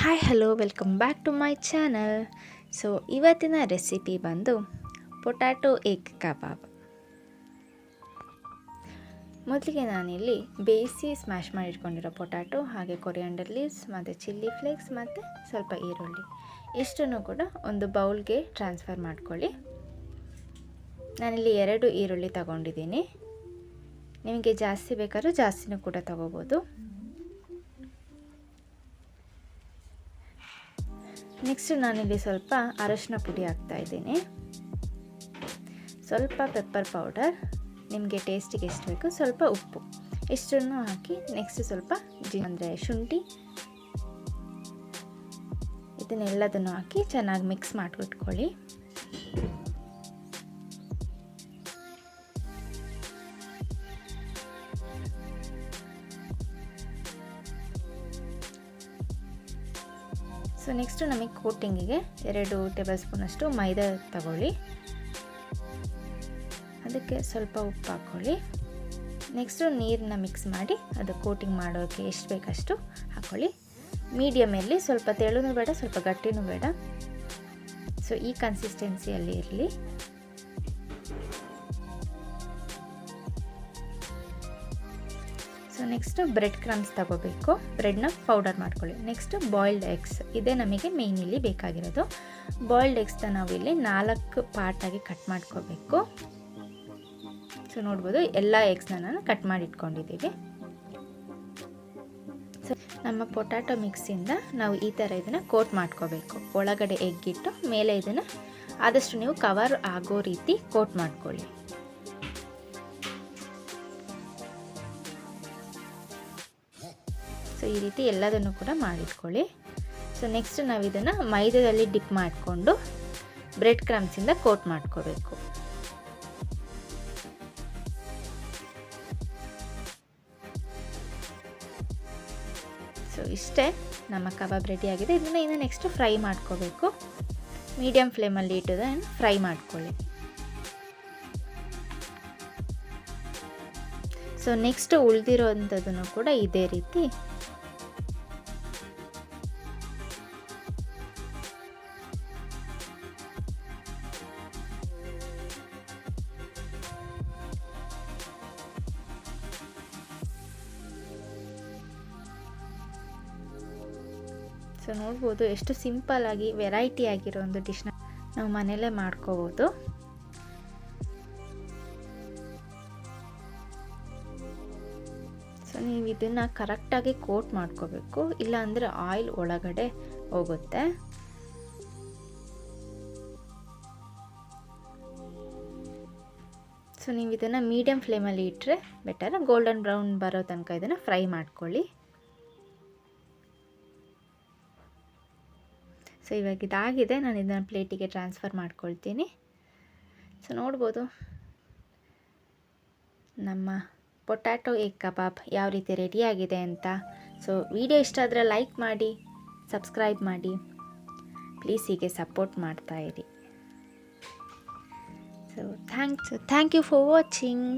Hi hello welcome back to my channel. So ಇವತ್ತಿನ recipe ಬಂದು potato egg kebab. ಮೊದಲಿಗೆ ನಾನಿಲ್ಲಿ ಬೇಯಿಸಿ ಸ್ಮ್ಯಾಶ್ ಮಾಡಿ ಇಟ್ಕೊಂಡಿರೋ ಪೊಟ್ಯಾಟೊ, ಹಾಗೆ ಕೊರಿಯಾಂಡರ್ ಲೀವ್ಸ್ ಮತ್ತು ಚಿಲ್ಲಿ ಫ್ಲೇಕ್ಸ್ ಮತ್ತು ಸ್ವಲ್ಪ ಈರುಳ್ಳಿ ಇಷ್ಟನ್ನು ಕೂಡ ಒಂದು ಬೌಲ್ಗೆ ಟ್ರಾನ್ಸ್ಫರ್ ಮಾಡ್ಕೊಳ್ಳಿ. ನಾನಿಲ್ಲಿ 2 ಈರುಳ್ಳಿ ತಗೊಂಡಿದ್ದೀನಿ. ನಿಮಗೆ ಜಾಸ್ತಿ ಬೇಕಾದ್ರೂ ಜಾಸ್ತಿನೂ ಕೂಡ ತಗೋಬೋದು. ನೆಕ್ಸ್ಟ್ ನಾನಿಲ್ಲಿ ಸ್ವಲ್ಪ ಅರಶಿನ ಪುಡಿ ಹಾಕ್ತಾಯಿದ್ದೀನಿ, ಸ್ವಲ್ಪ ಪೆಪ್ಪರ್ ಪೌಡರ್, ನಿಮಗೆ ಟೇಸ್ಟಿಗೆ ಎಷ್ಟು ಬೇಕು ಸ್ವಲ್ಪ ಉಪ್ಪು ಇಷ್ಟನ್ನು ಹಾಕಿ ನೆಕ್ಸ್ಟ್ ಸ್ವಲ್ಪ ಅಂದರೆ ಶುಂಠಿ ಇದನ್ನೆಲ್ಲದನ್ನು ಹಾಕಿ ಚೆನ್ನಾಗಿ ಮಿಕ್ಸ್ ಮಾಡಿಬಿಟ್ಕೊಳ್ಳಿ. ಸೊ ನೆಕ್ಸ್ಟು ನಮಗೆ ಕೋಟಿಂಗಿಗೆ 2 ಟೇಬಲ್ ಸ್ಪೂನಷ್ಟು ಮೈದಾ ತಗೊಳ್ಳಿ, ಅದಕ್ಕೆ ಸ್ವಲ್ಪ ಉಪ್ಪು ಹಾಕ್ಕೊಳ್ಳಿ. ನೆಕ್ಸ್ಟು ನೀರನ್ನ ಮಿಕ್ಸ್ ಮಾಡಿ ಅದು ಕೋಟಿಂಗ್ ಮಾಡೋಕ್ಕೆ ಎಷ್ಟು ಬೇಕಷ್ಟು ಹಾಕ್ಕೊಳ್ಳಿ. ಮೀಡಿಯಮಲ್ಲಿ, ಸ್ವಲ್ಪ ತೆಳುನೂ ಬೇಡ ಸ್ವಲ್ಪ ಗಟ್ಟಿನೂ ಬೇಡ. ಸೊ ಈ ಕನ್ಸಿಸ್ಟೆನ್ಸಿಯಲ್ಲಿ ಇರಲಿ. ಸೊ ನೆಕ್ಸ್ಟು ಬ್ರೆಡ್ ಕ್ರಮ್ಸ್ ತಗೋಬೇಕು, ಬ್ರೆಡ್ನ ಪೌಡರ್ ಮಾಡ್ಕೊಳ್ಳಿ. ನೆಕ್ಸ್ಟು ಬಾಯ್ಲ್ಡ್ ಎಗ್ಸ್, ಇದೇ ನಮಗೆ ಮೇಯ್ನ್ ಇಲ್ಲಿ ಬೇಕಾಗಿರೋದು. ಬಾಯ್ಲ್ಡ್ ಎಗ್ಸ್ನ ನಾವಿಲ್ಲಿ 4 ಪಾರ್ಟಾಗಿ ಕಟ್ ಮಾಡ್ಕೋಬೇಕು. ಸೊ ನೋಡ್ಬೋದು ಎಲ್ಲ ಎಗ್ಸ್ನ ನಾನು ಕಟ್ ಮಾಡಿ ಇಟ್ಕೊಂಡಿದ್ದೀವಿ. ಸೊ ನಮ್ಮ ಪೊಟ್ಯಾಟೊ ಮಿಕ್ಸಿಂದ ನಾವು ಈ ಥರ ಇದನ್ನು ಕೋಟ್ ಮಾಡ್ಕೋಬೇಕು. ಒಳಗಡೆ ಎಗ್ ಇಟ್ಟು ಮೇಲೆ ಇದನ್ನು ಆದಷ್ಟು ನೀವು ಕವರ್ ಆಗೋ ರೀತಿ ಕೋಟ್ ಮಾಡ್ಕೊಳ್ಳಿ. ಸೊ ಈ ರೀತಿ ಎಲ್ಲದನ್ನು ಕೂಡ ಮಾಡಿಟ್ಕೊಳ್ಳಿ. ಸೊ ನೆಕ್ಸ್ಟ್ ನಾವು ಇದನ್ನು ಮೈದಾದಲ್ಲಿ ಡಿಪ್ ಮಾಡಿಕೊಂಡು ಬ್ರೆಡ್ ಕ್ರಮ್ಸಿಂದ ಕೋಟ್ ಮಾಡ್ಕೋಬೇಕು. ಸೊ ಇಷ್ಟೇ, ನಮ್ಮ ಕಬಾಬ್ ರೆಡಿಯಾಗಿದೆ. ಇದನ್ನು ಇನ್ನು ನೆಕ್ಸ್ಟ್ ಫ್ರೈ ಮಾಡ್ಕೋಬೇಕು. ಮೀಡಿಯಮ್ ಫ್ಲೇಮಲ್ಲಿ ಇಟ್ಟು ಫ್ರೈ ಮಾಡ್ಕೊಳ್ಳಿ. ಸೊ ನೆಕ್ಸ್ಟ್ ಉಳಿದಿರೋಂಥದ್ದನ್ನು ಕೂಡ ಇದೇ ರೀತಿ ಸೊ ನೋಡ್ಬೋದು ಎಷ್ಟು ಸಿಂಪಲ್ಲಾಗಿ ವೆರೈಟಿ ಆಗಿರೋ ಒಂದು ಡಿಶ್ನ ನಾವು ಮನೆಯಲ್ಲೇ ಮಾಡ್ಕೋಬೋದು. ಸೊ ನೀವು ಇದನ್ನು ಕರೆಕ್ಟಾಗಿ ಕೋಟ್ ಮಾಡ್ಕೋಬೇಕು, ಇಲ್ಲಾಂದರೆ ಆಯಿಲ್ ಒಳಗಡೆ ಹೋಗುತ್ತೆ. ಸೊ ನೀವು ಇದನ್ನು ಮೀಡಿಯಮ್ ಫ್ಲೇಮಲ್ಲಿ ಇಟ್ಟರೆ ಬೆಟರ್. ಗೋಲ್ಡನ್ ಬ್ರೌನ್ ಬರೋ ತನಕ ಇದನ್ನು ಫ್ರೈ ಮಾಡ್ಕೊಳ್ಳಿ. ಸೊ ಇವಾಗ ಇದಾಗಿದೆ, ನಾನು ಇದನ್ನು ಪ್ಲೇಟಿಗೆ ಟ್ರಾನ್ಸ್ಫರ್ ಮಾಡ್ಕೊಳ್ತೀನಿ. ಸೊ ನೋಡ್ಬೋದು ನಮ್ಮ ಪೊಟ್ಯಾಟೊ ಎಗ್ ಕಬಾಬ್ ಯಾವ ರೀತಿ ರೆಡಿಯಾಗಿದೆ ಅಂತ. ಸೊ ವಿಡಿಯೋ ಇಷ್ಟ ಆದರೆ ಲೈಕ್ ಮಾಡಿ, ಸಬ್ಸ್ಕ್ರೈಬ್ ಮಾಡಿ, ಪ್ಲೀಸ್ ಹೀಗೆ ಸಪೋರ್ಟ್ ಮಾಡ್ತಾಯಿರಿ. So thank you for watching.